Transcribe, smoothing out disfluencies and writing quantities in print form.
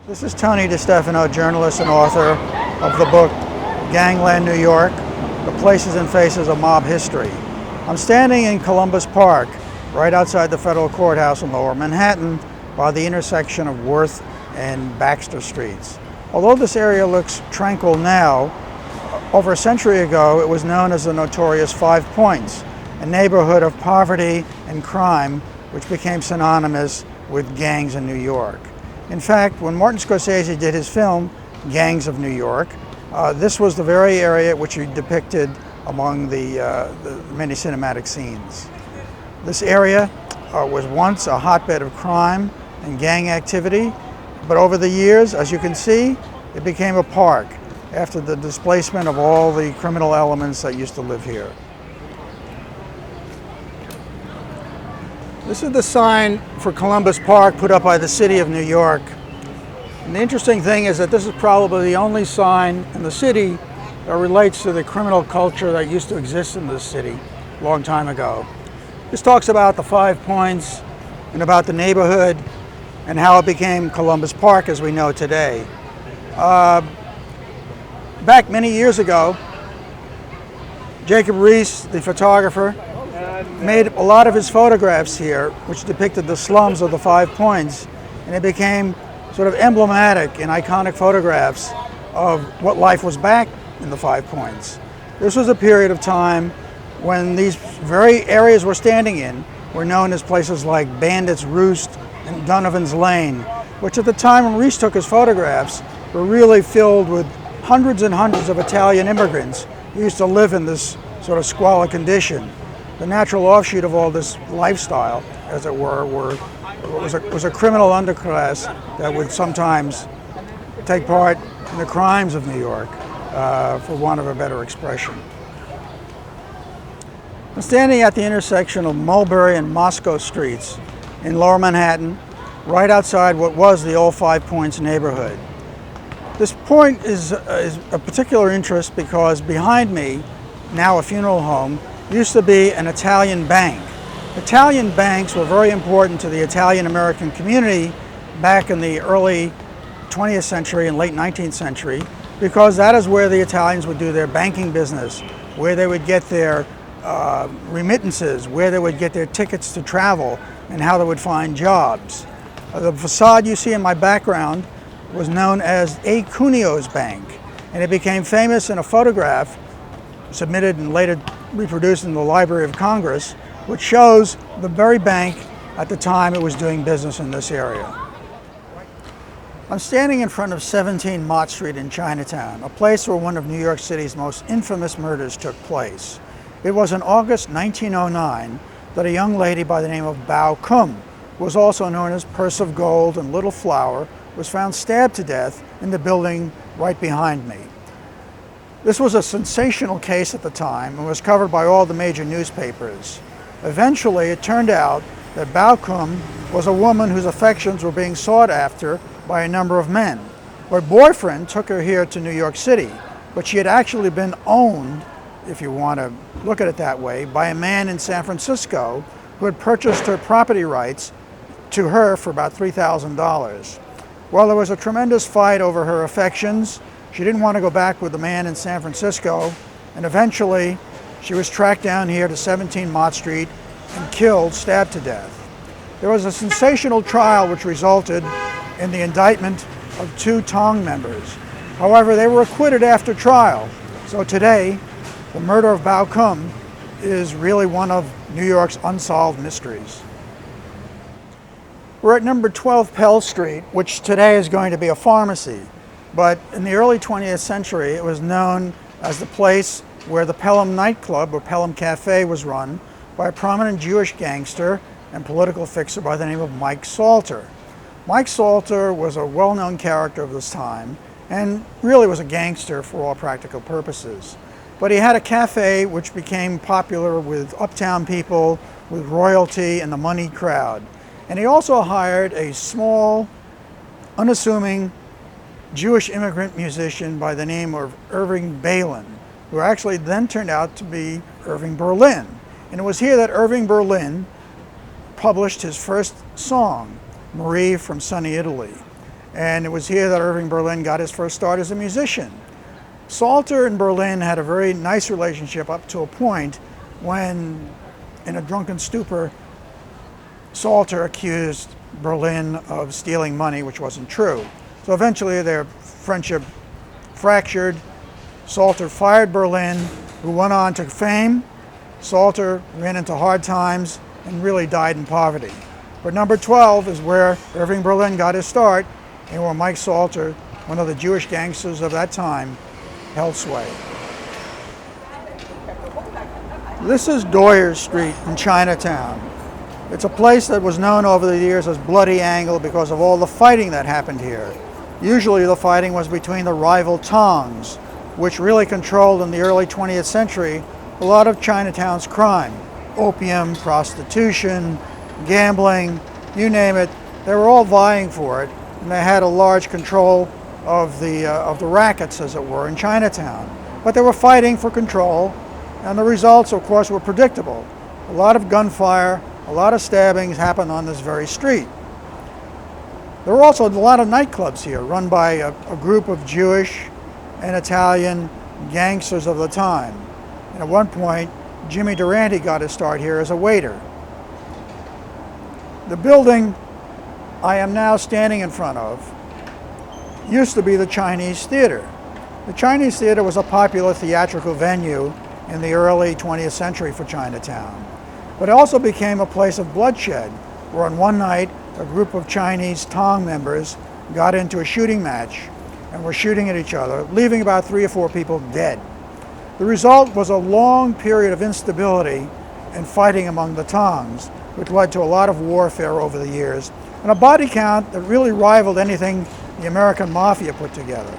This is Tony DeStefano, journalist and author of the book Gangland, New York, The Places and Faces of Mob History. I'm standing in Columbus Park, right outside the federal courthouse in Lower Manhattan, by the intersection of Worth and Baxter Streets. Although this area looks tranquil now, over a century ago it was known as the notorious Five Points, a neighborhood of poverty and crime which became synonymous with gangs in New York. In fact, when Martin Scorsese did his film, Gangs of New York, this was the very area which he depicted among the many cinematic scenes. This area was once a hotbed of crime and gang activity, but over the years, as you can see, it became a park after the displacement of all the criminal elements that used to live here. This is the sign for Columbus Park put up by the city of New York. And the interesting thing is that this is probably the only sign in the city that relates to the criminal culture that used to exist in this city a long time ago. This talks about the Five Points and about the neighborhood and how it became Columbus Park as we know today. Back many years ago, Jacob Riis, the photographer, made a lot of his photographs here, which depicted the slums of the Five Points, and it became sort of emblematic and iconic photographs of what life was back in the Five Points. This was a period of time when these very areas we're standing in were known as places like Bandit's Roost and Donovan's Lane, which at the time when Riis took his photographs were really filled with hundreds and hundreds of Italian immigrants who used to live in this sort of squalid condition. The natural offshoot of all this lifestyle, as it were, was a criminal underclass that would sometimes take part in the crimes of New York, for want of a better expression. I'm standing at the intersection of Mulberry and Moscow Streets in Lower Manhattan, right outside what was the old Five Points neighborhood. This point is a particular interest because behind me, now a funeral home, used to be an Italian bank. Italian banks were very important to the Italian-American community back in the early 20th century and late 19th century, because that is where the Italians would do their banking business, where they would get their remittances, where they would get their tickets to travel, and how they would find jobs. The facade you see in my background was known as A. Cunio's Bank, and it became famous in a photograph submitted and later reproduced in the Library of Congress, which shows the very bank at the time it was doing business in this area. I'm standing in front of 17 Mott Street in Chinatown, a place where one of New York City's most infamous murders took place. It was in August 1909 that a young lady by the name of Bao Kum, who was also known as Purse of Gold and Little Flower, was found stabbed to death in the building right behind me. This was a sensational case at the time and was covered by all the major newspapers. Eventually, it turned out that Bao Kum was a woman whose affections were being sought after by a number of men. Her boyfriend took her here to New York City, but she had actually been owned, if you want to look at it that way, by a man in San Francisco who had purchased her property rights to her for about $3,000. Well, there was a tremendous fight over her affections. She didn't want to go back with the man in San Francisco, and eventually she was tracked down here to 17 Mott Street and killed, stabbed to death. There was a sensational trial which resulted in the indictment of 2 Tong members. However, they were acquitted after trial. So today, the murder of Bao Kum is really one of New York's unsolved mysteries. We're at number 12 Pell Street, which today is going to be a pharmacy. But in the early 20th century, it was known as the place where the Pelham nightclub, or Pelham Cafe, was run by a prominent Jewish gangster and political fixer by the name of Mike Salter. Mike Salter was a well-known character of this time and really was a gangster for all practical purposes. But he had a cafe which became popular with uptown people, with royalty and the moneyed crowd. And he also hired a small, unassuming Jewish immigrant musician by the name of Irving Berlin, who actually then turned out to be Irving Berlin. And it was here that Irving Berlin published his first song, Marie from Sunny Italy. and it was here that Irving Berlin got his first start as a musician. Salter and Berlin had a very nice relationship up to a point when, in a drunken stupor, Salter accused Berlin of stealing money, which wasn't true. So eventually their friendship fractured. Salter fired Berlin, who went on to fame. Salter ran into hard times and really died in poverty. But number 12 is where Irving Berlin got his start, and where Mike Salter, one of the Jewish gangsters of that time, held sway. This is Doyer Street in Chinatown. It's a place that was known over the years as Bloody Angle because of all the fighting that happened here. Usually the fighting was between the rival Tongs, which really controlled in the early 20th century a lot of Chinatown's crime. Opium, prostitution, gambling, you name it, they were all vying for it, and they had a large control of the rackets, as it were, in Chinatown. But they were fighting for control, and the results, of course, were predictable. A lot of gunfire, a lot of stabbings happened on this very street. There were also a lot of nightclubs here, run by a group of Jewish and Italian gangsters of the time. And at one point, Jimmy Durante got his start here as a waiter. The building I am now standing in front of used to be the Chinese Theater. The Chinese Theater was a popular theatrical venue in the early 20th century for Chinatown. But it also became a place of bloodshed, where on one night, a group of Chinese Tong members got into a shooting match and were shooting at each other, leaving about 3 or 4 people dead. The result was a long period of instability and fighting among the Tongs, which led to a lot of warfare over the years, and a body count that really rivaled anything the American Mafia put together.